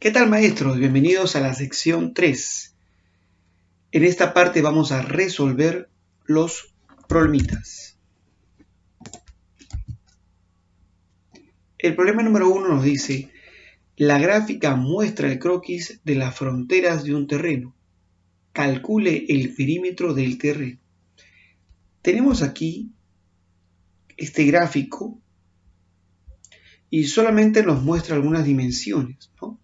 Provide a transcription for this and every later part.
¿Qué tal, maestros? Bienvenidos a la sección 3. En esta parte vamos a resolver los problemitas. El problema número 1 nos dice: la gráfica muestra el croquis de las fronteras de un terreno. Calcule el perímetro del terreno. Tenemos aquí este gráfico y solamente nos muestra algunas dimensiones, ¿no?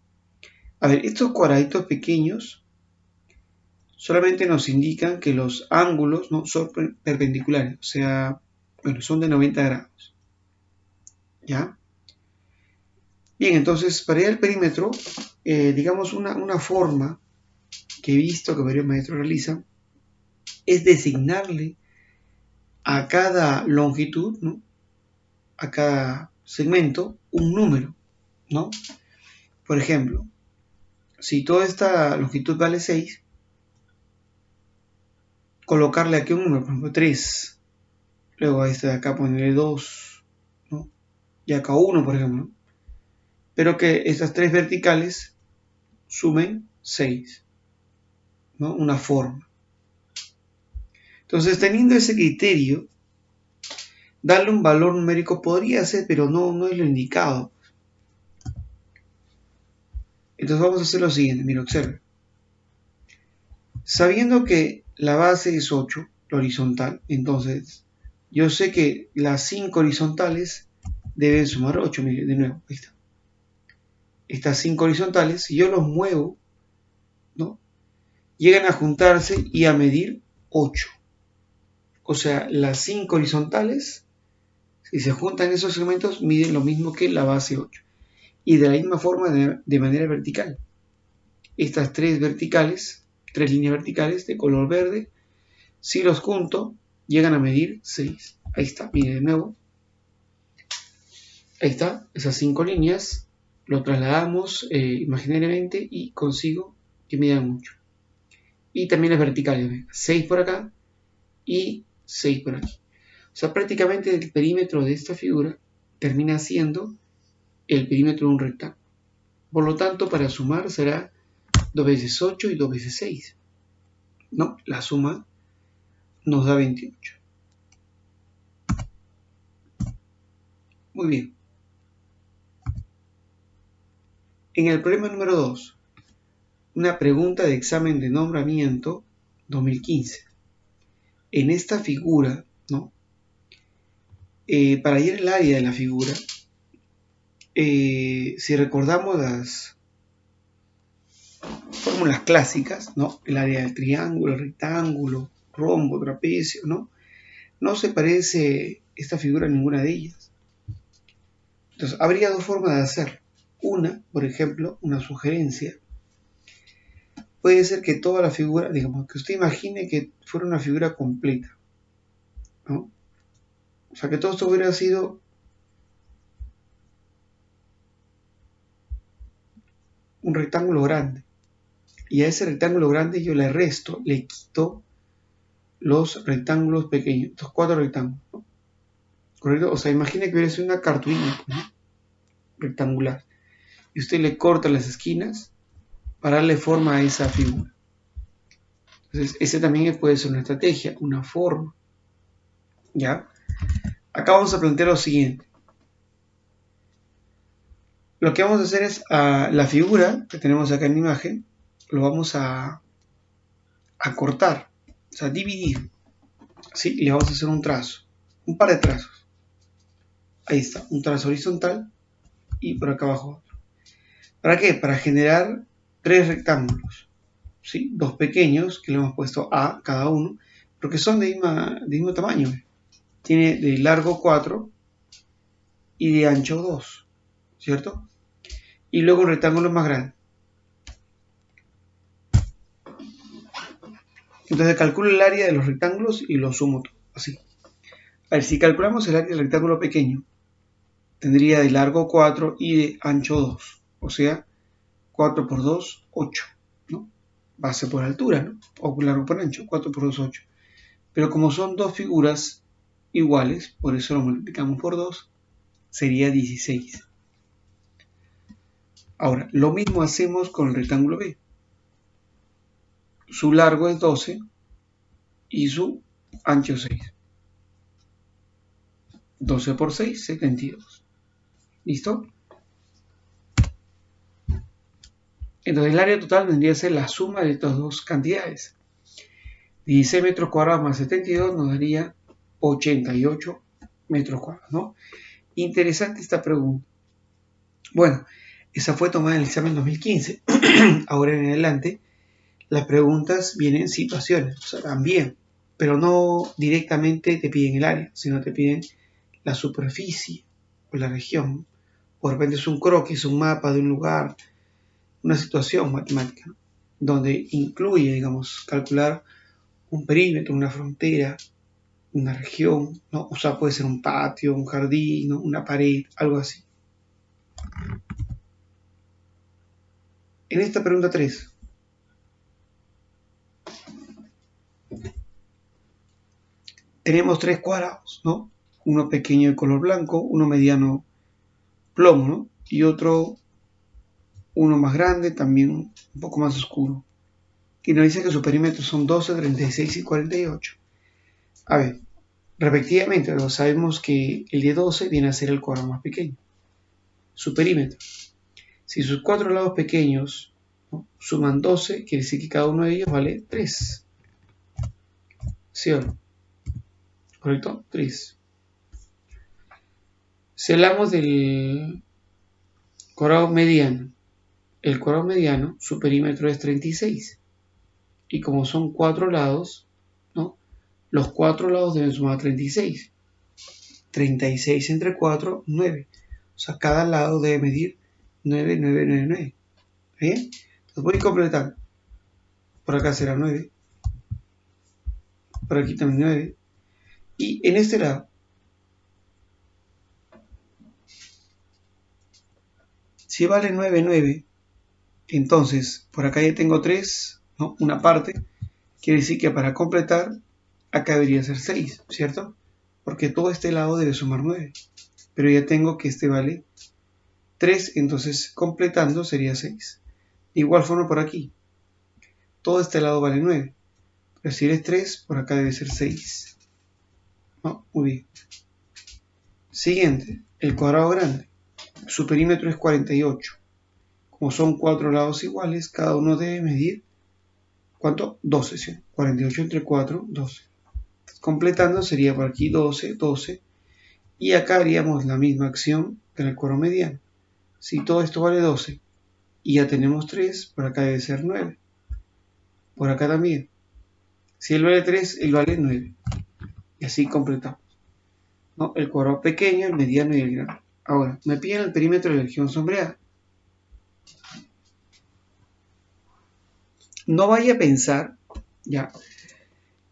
A ver, estos cuadraditos pequeños solamente nos indican que los ángulos no son perpendiculares, o sea, son de 90 grados. ¿Ya? Bien, entonces para ir al perímetro, digamos una forma que he visto que varios maestros realizan es designarle a cada longitud, ¿no?, a cada segmento, un número, ¿no? Por ejemplo, si toda esta longitud vale 6, colocarle aquí un número, por ejemplo 3, luego a este de acá ponerle 2, ¿no?, y acá 1, por ejemplo, pero que estas 3 verticales sumen 6, ¿no? Una forma. Entonces, teniendo ese criterio, darle un valor numérico podría ser, pero no es lo indicado. Entonces vamos a hacer lo siguiente. Mira, observe. Sabiendo que la base es 8, la horizontal, entonces yo sé que las 5 horizontales deben sumar 8. Mire, de nuevo, ahí está. Estas 5 horizontales, si yo los muevo, ¿no?, llegan a juntarse y a medir 8. O sea, las 5 horizontales, si se juntan esos segmentos, miden lo mismo que la base 8. Y de la misma forma de manera vertical. Estas 3 verticales, 3 líneas verticales de color verde, si los junto, llegan a medir 6. Ahí está, miren de nuevo. Ahí está, esas 5 líneas, lo trasladamos imaginariamente y consigo que midan 8. Y también las verticales, 6 por acá y 6 por aquí. O sea, prácticamente el perímetro de esta figura termina siendo el perímetro de un rectángulo. Por lo tanto, para sumar será 2 veces 8 y 2 veces 6. No, la suma nos da 28. Muy bien. En el problema número 2, una pregunta de examen de nombramiento 2015. En esta figura, ¿no?, para hallar el área de la figura, si recordamos las fórmulas clásicas, ¿no?, el área del triángulo, rectángulo, rombo, trapecio, ¿no?, no se parece esta figura a ninguna de ellas. Entonces, habría dos formas de hacerlo. Una, por ejemplo, una sugerencia, puede ser que toda la figura, digamos, que usted imagine que fuera una figura completa, ¿no? O sea, que todo esto hubiera sido un rectángulo grande. Y a ese rectángulo grande yo le resto, le quito los rectángulos pequeños, estos 4 rectángulos, ¿no? ¿Correcto? O sea, imagine que hubiera sido una cartulina, ¿no?, rectangular. Y usted le corta las esquinas para darle forma a esa figura. Entonces, ese también puede ser una estrategia, una forma. ¿Ya? Acá vamos a plantear lo siguiente. Lo que vamos a hacer es, la figura que tenemos acá en la imagen, lo vamos a cortar, o sea, dividir. ¿Sí? Y le vamos a hacer un trazo, un par de trazos. Ahí está, un trazo horizontal y por acá abajo otro. ¿Para qué? Para generar 3 rectángulos, ¿sí? 2 pequeños que le hemos puesto A cada uno, porque son de mismo tamaño. Tiene de largo 4 y de ancho 2, ¿cierto? Y luego un rectángulo más grande. Entonces calculo el área de los rectángulos y lo sumo todo, así. A ver, si calculamos el área del rectángulo pequeño, tendría de largo 4 y de ancho 2, o sea, 4 por 2, 8, ¿no? Base por altura, ¿no?, o largo por ancho, 4 por 2, 8. Pero como son dos figuras iguales, por eso lo multiplicamos por 2, sería 16. Ahora, lo mismo hacemos con el rectángulo B. Su largo es 12 y su ancho 6. 12 por 6, 72. ¿Listo? Entonces el área total vendría a ser la suma de estas dos cantidades. 16 metros cuadrados más 72 nos daría 88 metros cuadrados, ¿no? Interesante esta pregunta. Bueno, esa fue tomada en el examen 2015. Ahora en adelante, las preguntas vienen en situaciones, o sea, también, pero no directamente te piden el área, sino te piden la superficie o la región. O de repente es un croquis, un mapa de un lugar, una situación matemática, ¿no? Donde incluye, digamos, calcular un perímetro, una frontera, una región, ¿no? O sea, puede ser un patio, un jardín, ¿no? Una pared, algo así. En esta pregunta 3, tenemos 3 cuadrados, ¿no? Uno pequeño de color blanco, uno mediano plomo, ¿no? Y uno más grande, también un poco más oscuro. Y nos dice que sus perímetros son 12, 36 y 48. A ver, respectivamente, sabemos que el de 12 viene a ser el cuadrado más pequeño. Su perímetro. Si sus 4 lados pequeños, ¿no?, suman 12, quiere decir que cada uno de ellos vale 3. ¿Sí o no? ¿Correcto? 3. Si hablamos del cuadrado mediano, el cuadrado mediano, su perímetro es 36. Y como son 4 lados, ¿no?, los 4 lados deben sumar 36. 36 entre 4, 9. O sea, cada lado debe medir 9, 9, 9, 9. ¿Bien? Entonces voy a completar. Por acá será 9. Por aquí también 9. Y en este lado, si vale 9, 9, entonces por acá ya tengo 3, ¿no?, una parte. Quiere decir que para completar, acá debería ser 6, ¿cierto? Porque todo este lado debe sumar 9. Pero ya tengo que este vale 3, entonces completando sería 6. De igual forma por aquí. Todo este lado vale 9. Pero si es 3, por acá debe ser 6. ¿No? Muy bien. Siguiente, el cuadrado grande. Su perímetro es 48. Como son 4 lados iguales, cada uno debe medir, ¿cuánto? 12, ¿sí? 48 entre 4, 12. Completando sería por aquí 12, 12. Y acá haríamos la misma acción que en el cuadrado mediano. Si todo esto vale 12 y ya tenemos 3, por acá debe ser 9. Por acá también. Si él vale 3, él vale 9. Y así completamos, ¿no?, el cuadrado pequeño, el mediano y el grande. Ahora, me piden el perímetro de la región sombreada. No vaya a pensar, ya,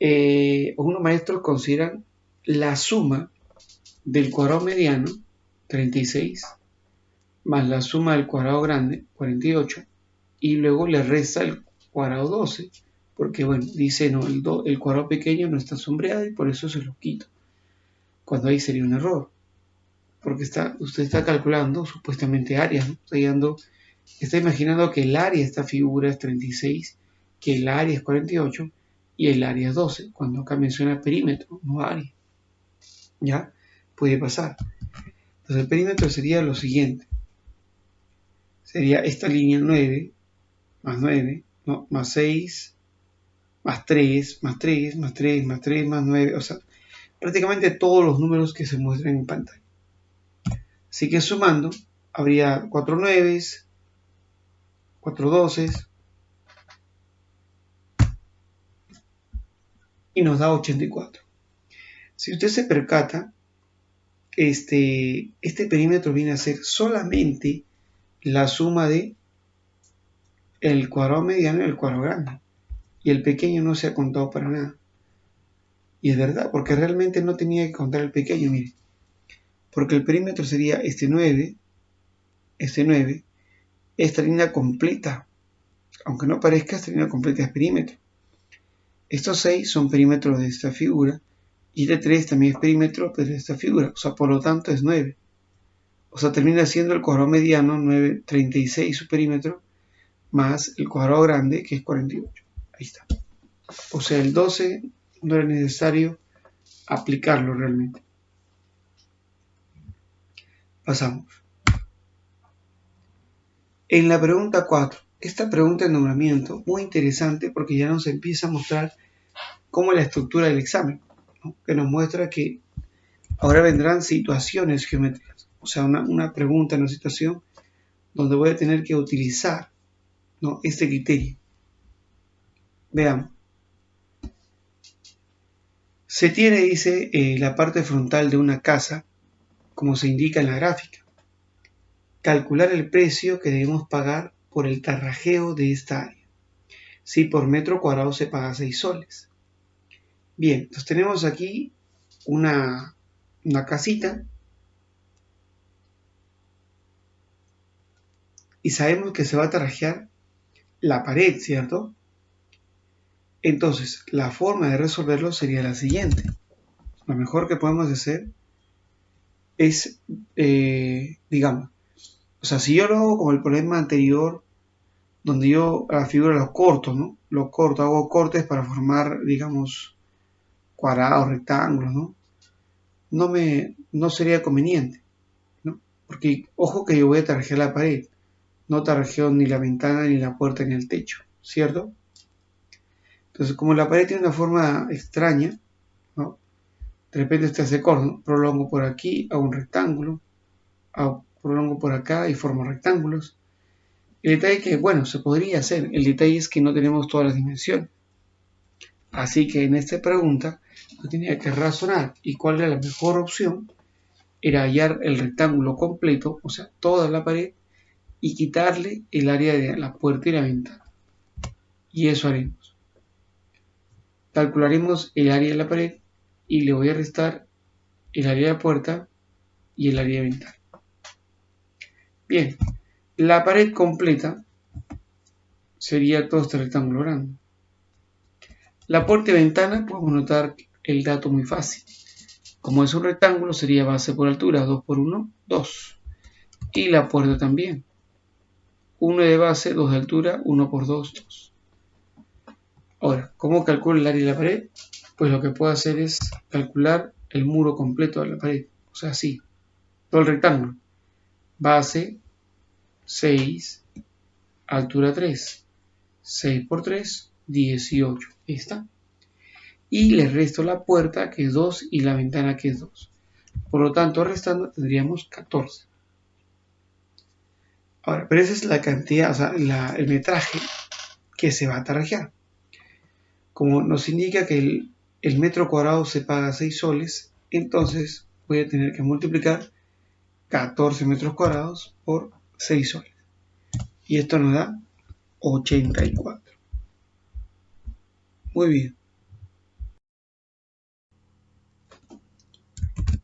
algunos maestros consideran la suma del cuadrado mediano, 36, más la suma del cuadrado grande, 48, y luego le resta el cuadrado 12, porque bueno, dice no, el cuadrado pequeño no está sombreado y por eso se lo quito, cuando ahí sería un error, porque usted está calculando supuestamente áreas, ¿no? Está imaginando que el área de esta figura es 36, que el área es 48 y el área es 12, cuando acá menciona perímetro, no área. ¿Ya? Puede pasar. Entonces el perímetro sería lo siguiente. Sería esta línea 9, más 9, no, más 6, más 3, más 3, más 3, más 3, más 9, o sea, prácticamente todos los números que se muestran en pantalla. Así que sumando, habría 4 9, 4 12 y nos da 84. Si usted se percata, este perímetro viene a ser solamente la suma de el cuadrado mediano y el cuadrado grande. Y el pequeño no se ha contado para nada. Y es verdad, porque realmente no tenía que contar el pequeño, mire. Porque el perímetro sería este 9, esta línea completa. Aunque no parezca, esta línea completa es perímetro. Estos 6 son perímetros de esta figura. Y este 3 también es perímetro de esta figura. O sea, por lo tanto es 9. O sea, termina siendo el cuadrado mediano, 36 su perímetro, más el cuadrado grande, que es 48. Ahí está. O sea, el 12 no era necesario aplicarlo realmente. Pasamos. En la pregunta 4, esta pregunta de nombramiento, muy interesante porque ya nos empieza a mostrar cómo es la estructura del examen, ¿no? Que nos muestra que ahora vendrán situaciones geométricas, o sea, una pregunta, una situación donde voy a tener que utilizar, ¿no?, este criterio. Veamos. Se tiene, dice, la parte frontal de una casa, como se indica en la gráfica. Calcular el precio que debemos pagar por el tarrajeo de esta área. Si por metro cuadrado se paga 6 soles. Bien, entonces tenemos aquí una casita y sabemos que se va a tarrajear la pared, ¿cierto? Entonces, la forma de resolverlo sería la siguiente. Lo mejor que podemos hacer es, digamos, o sea, si yo lo hago como el problema anterior, donde yo a la figura los corto, ¿no? Los corto, hago cortes para formar, digamos, cuadrados, rectángulos, ¿no? No sería conveniente, ¿no? Porque, ojo que yo voy a tarjear la pared, no tarjeo ni la ventana, ni la puerta, ni el techo, ¿cierto? Entonces, como la pared tiene una forma extraña, ¿no?, de repente este hace corto, ¿no? Prolongo por aquí, hago un rectángulo, prolongo por acá y formo rectángulos. El detalle es que, bueno, se podría hacer, el detalle es que no tenemos todas las dimensiones. Así que en esta pregunta yo tenía que razonar y cuál era la mejor opción, era hallar el rectángulo completo, o sea, toda la pared, y quitarle el área de la puerta y la ventana. Y eso haremos. Calcularemos el área de la pared y le voy a restar el área de la puerta y el área de ventana. Bien, la pared completa sería todo este rectángulo grande. La puerta y ventana podemos notar el dato muy fácil. Como es un rectángulo, sería base por altura, 2 por 1, 2. Y la puerta también. 1 de base, 2 de altura, 1 por 2, 2. Ahora, ¿cómo calculo el área de la pared? Pues lo que puedo hacer es calcular el muro completo de la pared. O sea, así, todo el rectángulo. Base, 6, altura 3. 6 por 3, 18. Ahí está. Y le resto la puerta, que es 2, y la ventana, que es 2. Por lo tanto, restando tendríamos 14. Ahora, pero esa es la cantidad, o sea, el metraje que se va a tarjear. Como nos indica que el metro cuadrado se paga 6 soles, entonces voy a tener que multiplicar 14 metros cuadrados por 6 soles. Y esto nos da 84. Muy bien.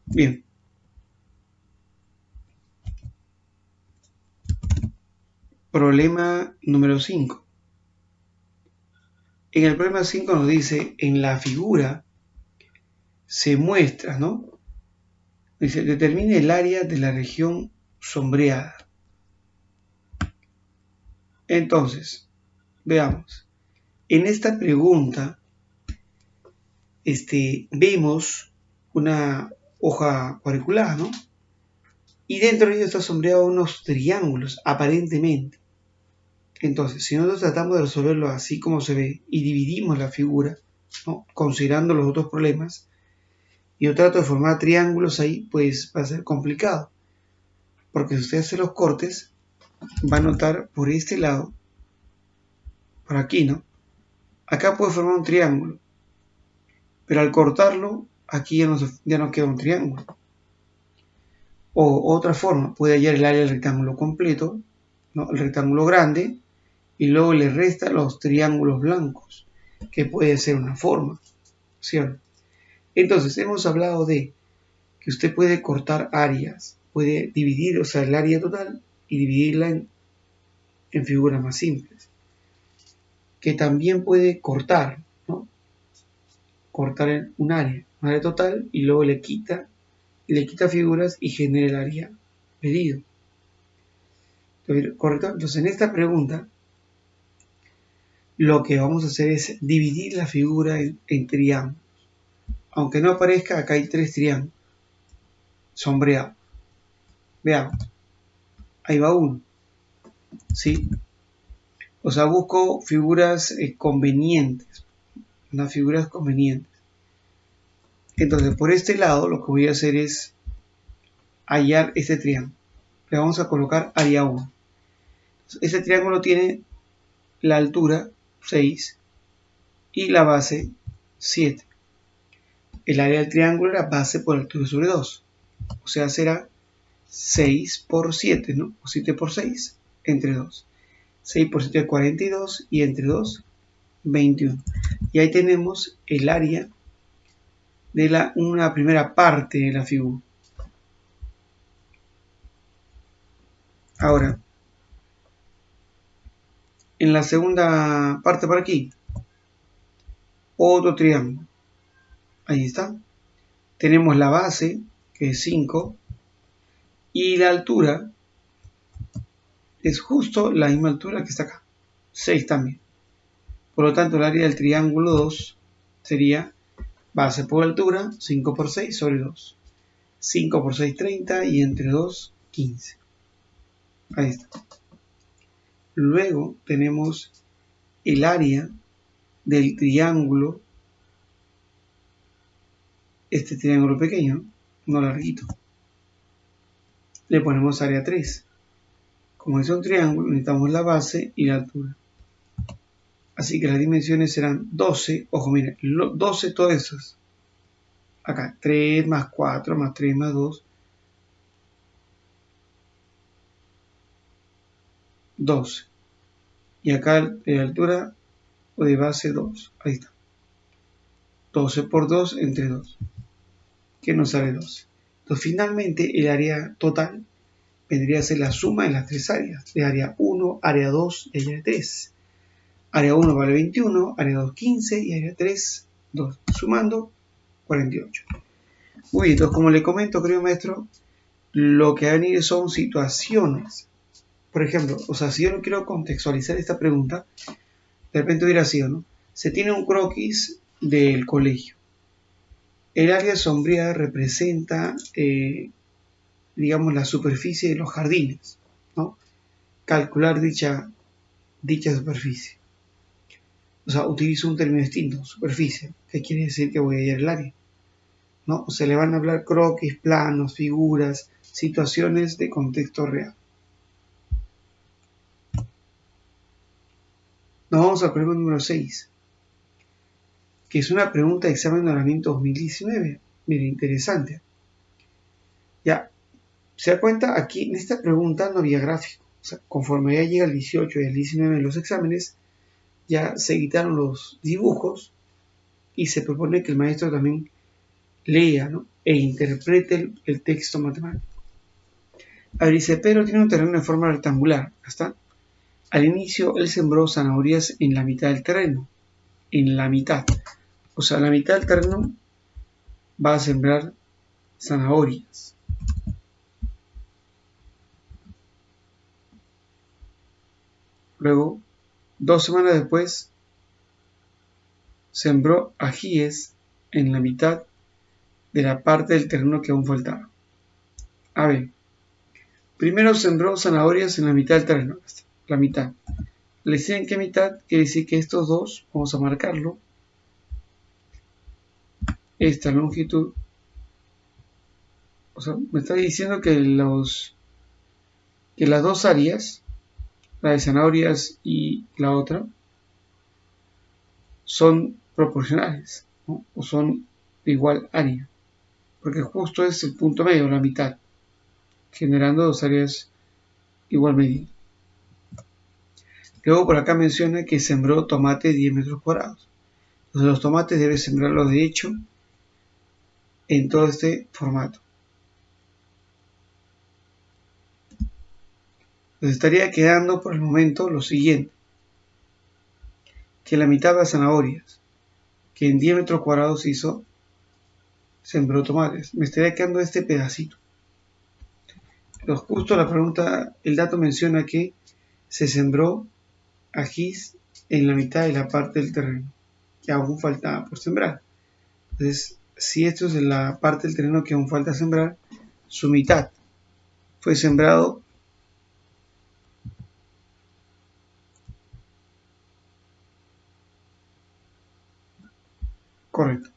Bien. Problema número 5. En el problema 5 nos dice, en la figura se muestra, ¿no? Dice, determine el área de la región sombreada. Entonces, veamos. En esta pregunta, vemos una hoja cuadriculada, ¿no? Y dentro de ella está sombreado unos triángulos, aparentemente. Entonces, si nosotros tratamos de resolverlo así como se ve y dividimos la figura, ¿no?, considerando los otros problemas, y yo trato de formar triángulos ahí, pues va a ser complicado. Porque si usted hace los cortes, va a notar por este lado, por aquí, ¿no? Acá puede formar un triángulo, pero al cortarlo, aquí ya no queda un triángulo. O otra forma, puede hallar el área del rectángulo completo, ¿no?, el rectángulo grande, y luego le resta los triángulos blancos, que puede ser una forma, ¿cierto? Entonces, hemos hablado de que usted puede cortar áreas, puede dividir, o sea, el área total y dividirla en figuras más simples. Que también puede cortar, ¿no? Cortar un área total y luego le quita figuras y genera el área pedido. ¿Correcto? Entonces, en esta pregunta, lo que vamos a hacer es dividir la figura en triángulos. Aunque no aparezca, acá hay 3 triángulos sombreados. Veamos. Ahí va uno. ¿Sí? O sea, busco figuras convenientes. Unas figuras convenientes. Entonces, por este lado, lo que voy a hacer es hallar este triángulo. Le vamos a colocar área 1. Este triángulo tiene la altura 6 y la base 7. El área del triángulo era base por altura sobre 2. O sea, será 6 por 7, ¿no? O 7 por 6 entre 2. 6 por 7 es 42 y entre 2, 21. Y ahí tenemos el área de una primera parte de la figura. Ahora, en la segunda parte por aquí, otro triángulo. Ahí está. Tenemos la base, que es 5, y la altura es justo la misma altura que está acá, 6 también. Por lo tanto, el área del triángulo 2 sería base por altura, 5 por 6 sobre 2. 5 por 6, 30 y entre 2, 15. Ahí está. Luego tenemos el área del triángulo, este triángulo pequeño, no larguito. Le ponemos área 3. Como es un triángulo, necesitamos la base y la altura. Así que las dimensiones serán 12. Ojo, miren, 12 todos esos. Acá, 3 más 4 más 3 más 2. 12. Y acá de altura o de base 2. Ahí está. 12 por 2 entre 2. Que nos sale 12. Entonces, finalmente, el área total vendría a ser la suma de las 3 áreas. De área 1, área 2 y área 3. Área 1 vale 21, área 2 15 y área 3 2. Sumando 48. Muy bien, entonces como le comento, querido maestro, lo que va a venir son situaciones. Por ejemplo, o sea, si yo no quiero contextualizar esta pregunta, de repente hubiera sido, ¿no? Se tiene un croquis del colegio. El área sombreada representa, digamos, la superficie de los jardines, ¿no? Calcular dicha superficie. O sea, utilizo un término distinto, superficie, que quiere decir que voy a hallar el área, ¿no? O sea, le van a hablar croquis, planos, figuras, situaciones de contexto real. Nos vamos al problema número 6, que es una pregunta de examen de ordenamiento 2019. Mire, interesante. Ya, se da cuenta, aquí en esta pregunta no había gráfico. O sea, conforme ya llega el 18 y el 19 de los exámenes, ya se quitaron los dibujos y se propone que el maestro también lea, ¿no? E interprete el texto matemático. A ver, dice, Pedro tiene un terreno en forma rectangular. ¿Está? Al inicio él sembró zanahorias en la mitad del terreno. En la mitad. O sea, la mitad del terreno va a sembrar zanahorias. Luego, 2 semanas después, sembró ajíes en la mitad de la parte del terreno que aún faltaba. A ver, primero sembró zanahorias en la mitad del terreno. La mitad. Le dicen qué mitad, quiere decir que estos dos, vamos a marcarlo. Esta longitud. O sea, me está diciendo que las dos áreas, la de zanahorias y la otra, son proporcionales, ¿no? O son de igual área, porque justo es el punto medio, la mitad, generando dos áreas igual medida. Luego por acá menciona que sembró tomate 10 metros cuadrados. Entonces los tomates debe sembrarlos de hecho en todo este formato. Entonces estaría quedando por el momento lo siguiente, que la mitad de zanahorias, que en 10 metros cuadrados sembró tomates. Me estaría quedando este pedacito. Justo la pregunta, el dato menciona que se sembró ajís en la mitad de la parte del terreno, que aún faltaba por sembrar. Entonces, si esto es la parte del terreno que aún falta sembrar, su mitad fue sembrado correcto.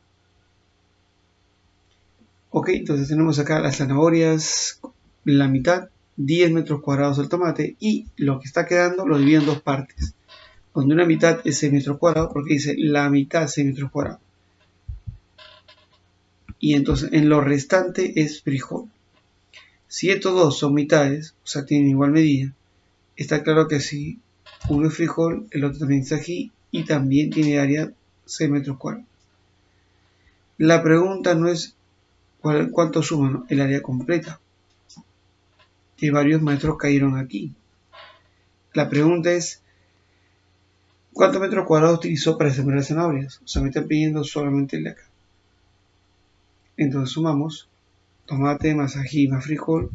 Ok, entonces tenemos acá las zanahorias, la mitad, 10 metros cuadrados el tomate, y lo que está quedando lo divido en dos partes, donde una mitad es 6 metros cuadrados, porque dice la mitad 6 metros cuadrados. Y entonces en lo restante es frijol. Si estos dos son mitades, o sea, tienen igual medida, está claro que si uno es frijol, el otro también es ají y también tiene área 6 metros cuadrados. La pregunta no es cuánto suma, ¿no? El área completa, que varios metros cayeron aquí. La pregunta es ¿cuántos metros cuadrados utilizó para sembrar zanahorias? O sea, me están pidiendo solamente el de acá. Entonces sumamos tomate más ají más frijol.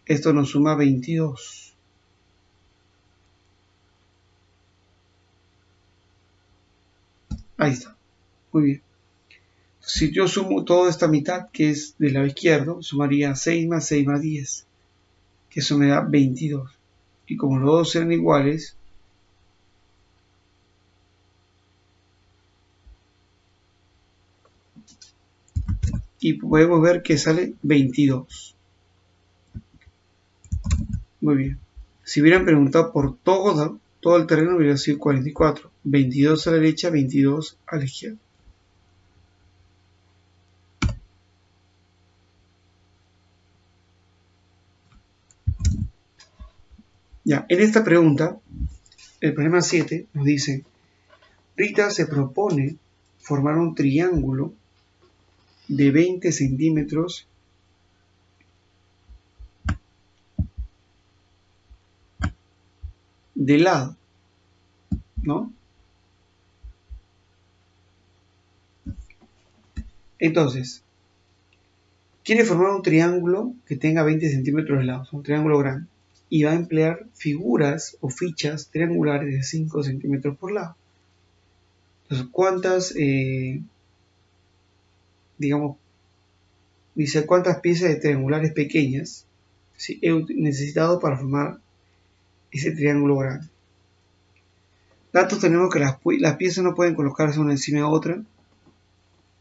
Esto nos suma 22. Ahí está. Muy bien. Si yo sumo toda esta mitad, que es del lado izquierdo, sumaría 6 más 6 más 10, que eso me da 22. Y como los dos eran iguales, y podemos ver que sale 22. Muy bien. Si hubieran preguntado por todo el terreno, hubiera sido 44. 22 a la derecha, 22 a la izquierda. Ya, en esta pregunta, el problema 7 nos dice, Rita se propone formar un triángulo de 20 centímetros de lado, ¿no? Entonces, quiere formar un triángulo que tenga 20 centímetros de lado, un triángulo grande, y va a emplear figuras o fichas triangulares de 5 centímetros por lado. Entonces, ¿cuántas, digamos, dice cuántas piezas de triangulares pequeñas he necesitado para formar ese triángulo grande? Datos tenemos que las piezas no pueden colocarse una encima de otra,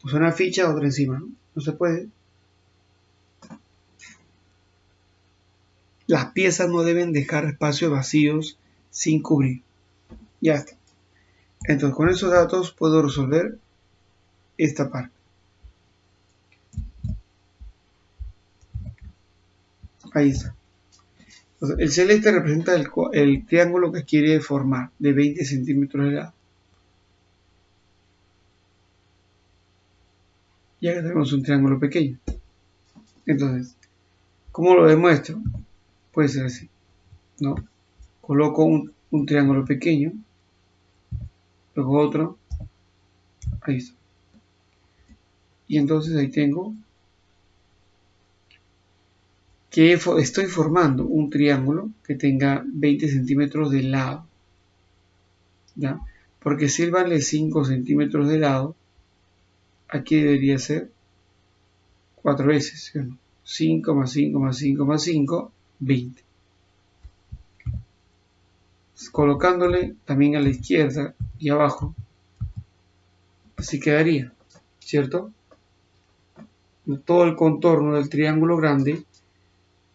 o sea, una ficha otra encima, ¿no? No se puede. Las piezas no deben dejar espacios vacíos sin cubrir. Ya está. Entonces, con esos datos puedo resolver esta parte. Ahí está. Entonces, el celeste representa el triángulo que quiere formar, de 20 centímetros de lado. Y acá tenemos un triángulo pequeño. Entonces, ¿cómo lo demuestro? Puede ser así, ¿no? Coloco un triángulo pequeño, luego otro, ahí está. Y entonces ahí tengo que estoy formando un triángulo que tenga 20 centímetros de lado, ¿ya? Porque si él vale 5 centímetros de lado, aquí debería ser 4 veces, ¿sí? 5 más 5 más 5 más 5, 20. Colocándole también a la izquierda y abajo, así quedaría, ¿cierto? Todo el contorno del triángulo grande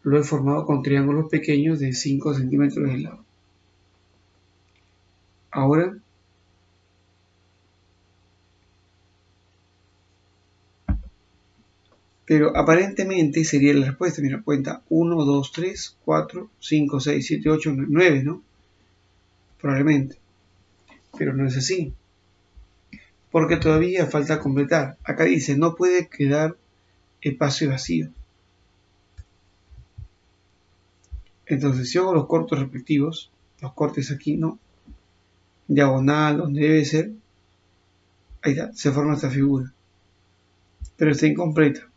lo he formado con triángulos pequeños de 5 centímetros de lado. Ahora, pero aparentemente sería la respuesta. Mira, cuenta 1, 2, 3, 4, 5, 6, 7, 8, 9, ¿no? Probablemente. Pero no es así. Porque todavía falta completar. Acá dice, no puede quedar espacio vacío. Entonces, si hago los cortos respectivos, los cortes aquí, ¿no? Diagonal, donde debe ser, ahí está, se forma esta figura. Pero está incompleta.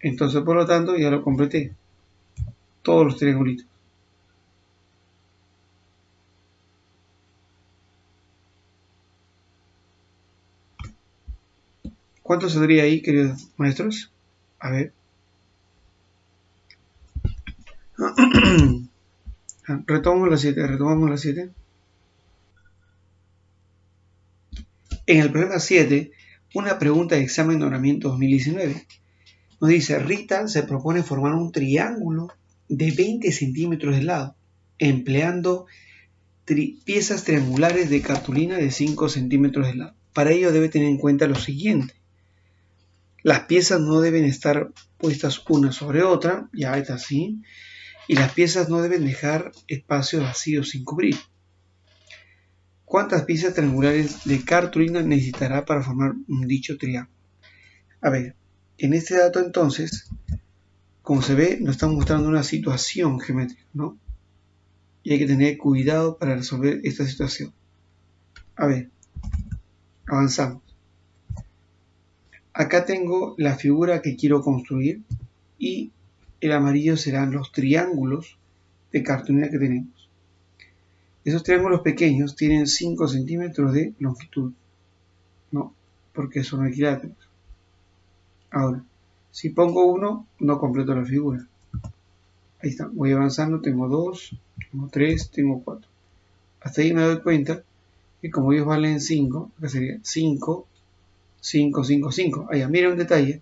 Entonces, por lo tanto, ya lo completé. Todos los triangulitos. ¿Cuánto saldría ahí, queridos maestros? A ver. Retomamos la 7. En el problema 7, una pregunta de examen de ordenamiento 2019. Nos dice, Rita se propone formar un triángulo de 20 centímetros de lado, empleando piezas triangulares de cartulina de 5 centímetros de lado. Para ello debe tener en cuenta lo siguiente. Las piezas no deben estar puestas una sobre otra, ya está así, y las piezas no deben dejar espacios vacíos sin cubrir. ¿Cuántas piezas triangulares de cartulina necesitará para formar un dicho triángulo? A ver, en este dato entonces, como se ve, nos están mostrando una situación geométrica, ¿no? Y hay que tener cuidado para resolver esta situación. A ver, avanzamos. Acá tengo la figura que quiero construir y el amarillo serán los triángulos de cartulina que tenemos. Esos triángulos pequeños tienen 5 centímetros de longitud, ¿no? Porque son equiláteros. Ahora, si pongo uno, no completo la figura. Ahí está, voy avanzando, tengo 2, tengo 3, tengo 4. Hasta ahí me doy cuenta que como ellos valen 5, acá sería 5, 5, 5, 5. Allá, mira un detalle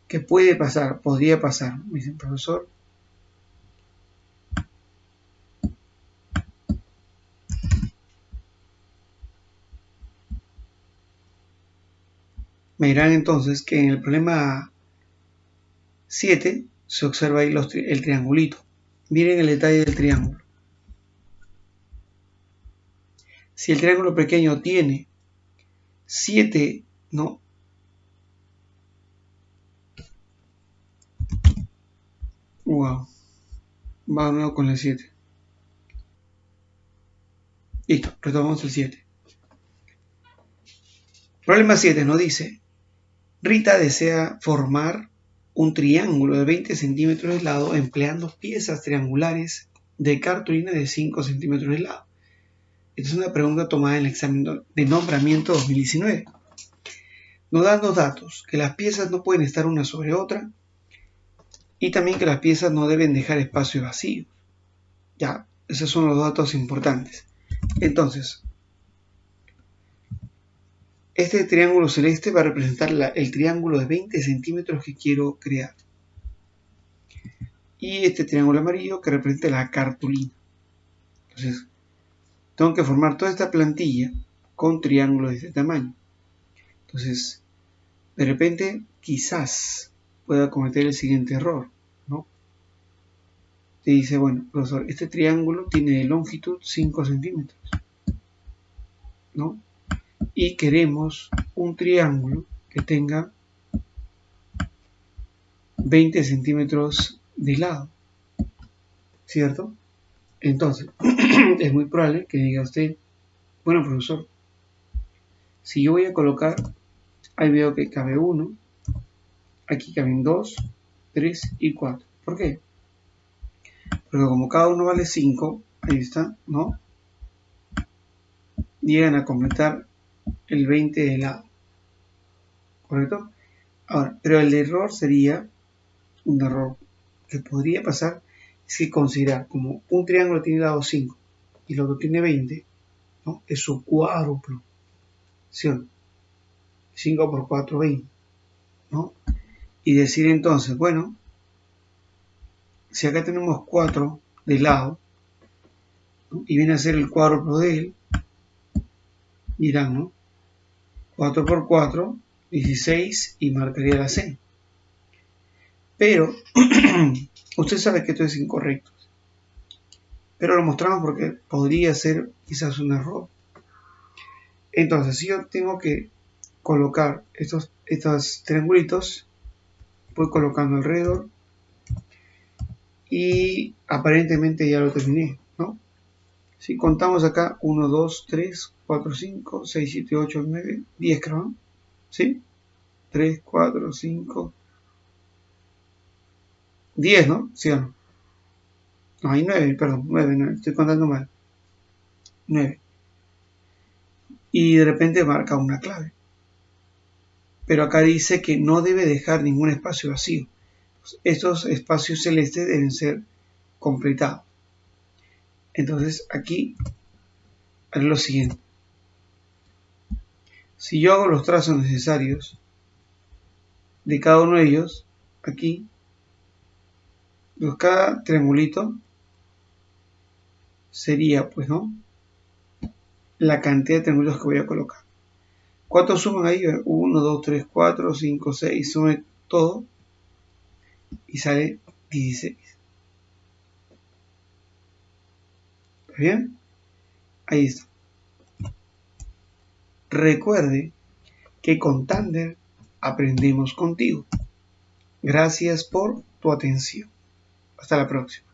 que puede pasar, podría pasar. Me dice, profesor, me dirán entonces que en el problema 7 se observa ahí el triangulito. Miren el detalle del triángulo. Si el triángulo pequeño tiene 7, ¿no? Wow. Va de nuevo con el 7. Listo, retomamos el 7. Problema 7 nos dice, Rita desea formar un triángulo de 20 centímetros de lado empleando piezas triangulares de cartulina de 5 centímetros de lado. Esta es una pregunta tomada en el examen de nombramiento 2019. Nos dan dos datos, que las piezas no pueden estar una sobre otra y también que las piezas no deben dejar espacio vacío. Ya, esos son los datos importantes. Entonces, este triángulo celeste va a representar el triángulo de 20 centímetros que quiero crear. Y este triángulo amarillo que representa la cartulina. Entonces, tengo que formar toda esta plantilla con triángulos de este tamaño. Entonces, de repente, quizás pueda cometer el siguiente error, ¿no? Te dice, bueno, profesor, este triángulo tiene de longitud 5 centímetros, ¿no? Y queremos un triángulo que tenga 20 centímetros de lado, ¿cierto? Entonces, es muy probable que diga usted, bueno, profesor, si yo voy a colocar, ahí veo que cabe 1, aquí caben 2, 3 y 4. ¿Por qué? Porque como cada uno vale 5, ahí está, ¿no? Llegan a completar el 20 de lado, ¿correcto? Ahora, pero el error sería, un error que podría pasar, es que considerar como un triángulo tiene lado 5 y el otro tiene 20, ¿no? Es su cuádruplo, ¿sí? 5 por 4, 20, ¿no? Y decir entonces, bueno, si acá tenemos 4 de lado, ¿no? Y viene a ser el cuádruplo de él, dirán, ¿no? 4 por 4, 16 y marcaría la C. Pero usted sabe que esto es incorrecto. Pero lo mostramos porque podría ser quizás un error. Entonces, si yo tengo que colocar estos triangulitos, voy colocando alrededor y aparentemente ya lo terminé, ¿no? Si contamos acá 1, 2, 3, 4, 5, 6, 7, 8, 9, 10 creo, ¿no? ¿Sí? 3, 4, 5, 10, ¿no? ¿Sí o no? No, hay 9, perdón, 9, no, estoy contando mal. 9. Y de repente marca una clave. Pero acá dice que no debe dejar ningún espacio vacío. Estos espacios celestes deben ser completados. Entonces aquí haré lo siguiente. Si yo hago los trazos necesarios de cada uno de ellos, aquí, pues cada triangulito sería, pues, ¿no?, la cantidad de triángulos que voy a colocar. ¿Cuántos suman ahí? 1, 2, 3, 4, 5, 6. Sume todo y sale 16. ¿Está bien? Ahí está. Recuerde que con Tandem aprendemos contigo. Gracias por tu atención. Hasta la próxima.